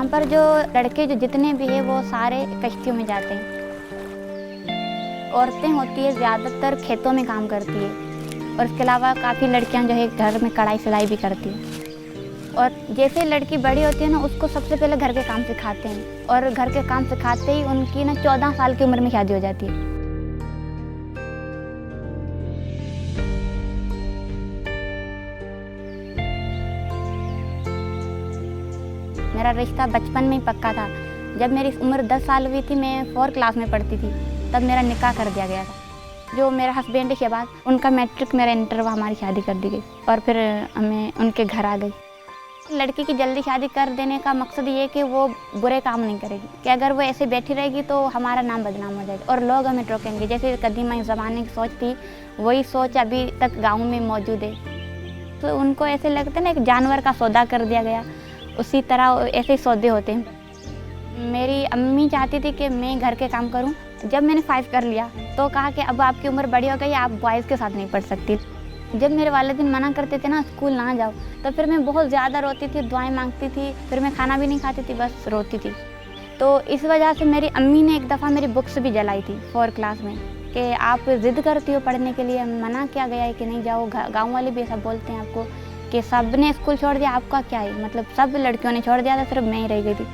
यहाँ पर जो लड़के जो जितने भी हैं वो सारे कश्तियों में जाते हैं। औरतें होती है ज़्यादातर खेतों में काम करती है और इसके अलावा काफ़ी लड़कियाँ जो है घर में कढ़ाई सिलाई भी करती हैं। और जैसे लड़की बड़ी होती है ना, उसको सबसे पहले घर के काम सिखाते हैं और घर के काम सिखाते ही उनकी ना 14 साल की उम्र में शादी हो जाती है। मेरा रिश्ता बचपन में ही पक्का था। जब मेरी उम्र 10 साल हुई थी, मैं 4 क्लास में पढ़ती थी, तब मेरा निकाह कर दिया गया था। जो मेरा हस्बैंड है शहबाज, उनका मैट्रिक मेरा इंटर हुआ, हमारी शादी कर दी गई और फिर हमें उनके घर आ गई। लड़की की जल्दी शादी कर देने का मकसद ये है कि वो बुरे काम नहीं करेगी, कि अगर वो ऐसे बैठी रहेगी तो हमारा नाम बदनाम हो जाएगा और लोग हमें टोकेंगे। जैसे कदीमा ज़माने की सोच थी, वही सोच अभी तक गाँव में मौजूद है। तो उनको ऐसे लगता है ना, एक जानवर का सौदा कर दिया गया, उसी तरह ऐसे ही सौदे होते हैं। मेरी अम्मी चाहती थी कि मैं घर के काम करूं। जब मैंने 5 कर लिया तो कहा कि अब आपकी उम्र बड़ी हो गई, आप बॉयज़ के साथ नहीं पढ़ सकती। जब मेरे वालिदैन मना करते थे ना, स्कूल ना जाओ, तो फिर मैं बहुत ज़्यादा रोती थी, दुआएं मांगती थी, फिर मैं खाना भी नहीं खाती थी, बस रोती थी। तो इस वजह से मेरी अम्मी ने एक दफ़ा मेरी बुक्स भी जलाई थी 4 क्लास में, कि आप ज़िद करती हो पढ़ने के लिए, मना किया गया है कि नहीं जाओ। गाँव वाले भी ऐसा बोलते हैं आपको कि सब ने स्कूल छोड़ दिया, आपका क्या है, मतलब सब लड़कियों ने छोड़ दिया था, सिर्फ मैं ही रह गई थी।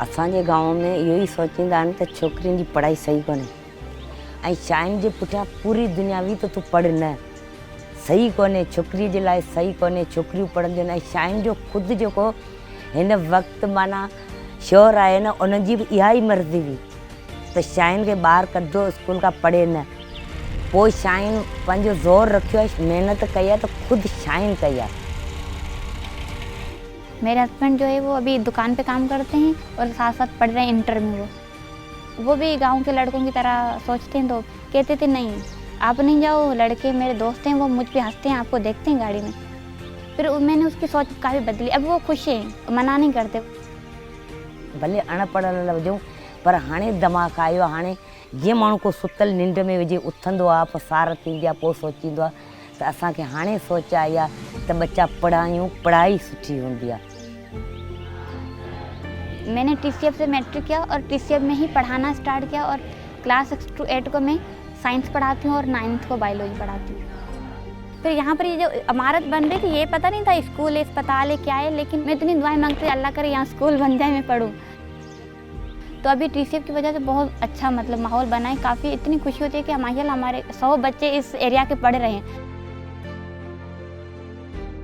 असांजे गांव में इहो ई सोचींदा आहिनि त छोकिरियुनि जी पढ़ाई सही कोन्हे ऐं शायुनि जे पुठियां पूरी दुनिया हुई त तूं पढ़, न सही कोन्हे, छोकिरीअ जे लाइ सही कोन्हे। छोकिरियूं पढ़ंदियूं आहिनि ऐं शायुनि जो ख़ुदि जेको हिन वक़्तु माना शोर आहे न, उन्हनि जी बि इहा ई मर्ज़ी हुई त शायुनि खे ॿाहिरि कढो, स्कूल खां पढ़े न। पोइ शायुनि पंहिंजो ज़ोर रखियो आहे, महिनत कई आहे, त ख़ुदि शायुनि कई आहे। मेरे हस्बैंड जो है वो अभी दुकान पे काम करते हैं और साथ साथ पढ़ रहे हैं इंटर में। वो भी गांव के लड़कों की तरह सोचते हैं, तो कहते थे नहीं आप नहीं जाओ, लड़के मेरे दोस्त हैं, वो मुझ पे हंसते हैं, आपको देखते हैं गाड़ी में। फिर मैंने उसकी सोच काफ़ी बदली, अब वो खुश हैं, मना नहीं करते। भले अनपढ़ न हुजूं, पर हाणे दिमाग़ु आयो आहे। हाणे जीअं माण्हू को सुतल निंड में विझे उथंदो आहे, पोइ सार थींदी आहे, पोइ सोचींदो आहे त असांखे हाणे सोच आई आहे त बच्चा पढ़ायूं, पढ़ाई सुठी हूंदी आहे। मैंने TCF से मैट्रिक किया और TCF में ही पढ़ाना स्टार्ट किया और क्लास 6 to 8 को मैं साइंस पढ़ाती हूँ और 9th को बायोलॉजी पढ़ाती हूँ। फिर यहाँ पर ये जो इमारत बन रही थी, ये पता नहीं था स्कूल है, अस्पताल है, क्या है, लेकिन मैं इतनी दुआएं मांगती थी अल्लाह करे यहाँ स्कूल बन जाए, मैं पढ़ूँ। तो अभी TCF की वजह से बहुत अच्छा मतलब माहौल बना है, काफ़ी इतनी खुशी होती है कि माशाल्लाह हमारे 100 बच्चे इस एरिया के पढ़ रहे हैं।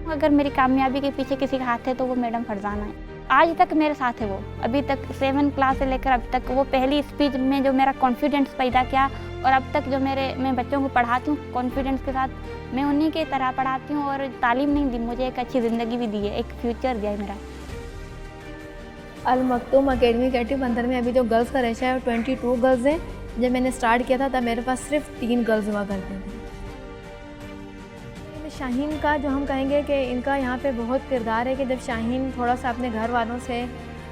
अगर मेरी कामयाबी के पीछे किसी का हाथ है तो वो मैडम फरजाना है। आज तक मेरे साथ है वो, अभी तक 7 क्लास से लेकर अब तक। वो पहली स्पीच में जो मेरा कॉन्फिडेंस पैदा किया और अब तक जो मैं बच्चों को पढ़ाती हूँ कॉन्फिडेंस के साथ, मैं उन्हीं की तरह पढ़ाती हूँ। और तालीम नहीं दी, मुझे एक अच्छी ज़िंदगी भी दी है, एक फ्यूचर दिया है मेरा। अल मखतूम अकेडमी कैटिव अंदर में अभी जो गर्ल्स का रेशा है वो 22 गर्ल्स हैं। जब मैंने स्टार्ट किया था तब मेरे पास सिर्फ 3 गर्ल्स हुआ करते थे। शाहीन का जो हम कहेंगे कि इनका यहाँ पे बहुत किरदार है कि जब शाहीन थोड़ा सा अपने घर वालों से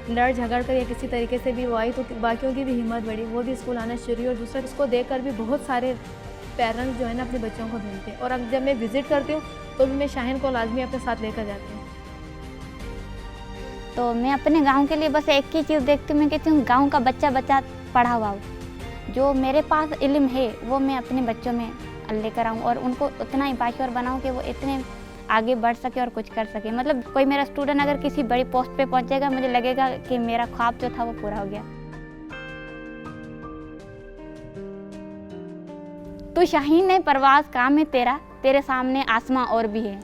लड़ झगड़ कर या किसी तरीके से भी वो आई तो बाकियों की भी हिम्मत बढ़ी, वो भी स्कूल आना शुरू हुई। और दूसरा इसको देखकर भी बहुत सारे पेरेंट्स जो है ना अपने बच्चों को भेजते हैं। और अब जब मैं विज़िट करती हूँ तो भी मैं शाहीन को लाजमी अपने साथ लेकर जाती हूँ। तो मैं अपने गांव के लिए बस एक ही चीज़ देखती हूँ, मैं कहती हूँ गांव का बच्चा पढ़ा हुआ हो। जो मेरे पास इल्म है वो मैं अपने बच्चों में लेकर आऊँ और उनको उतना ही बाशूर बनाऊँ कि वो इतने आगे बढ़ सके और कुछ कर सके। मतलब कोई मेरा स्टूडेंट अगर किसी बड़ी पोस्ट पे पहुँचेगा, मुझे लगेगा कि मेरा ख्वाब जो था वो पूरा हो गया। तू शाहीन है परवाज़ काम है तेरा, तेरे सामने आसमां और भी है।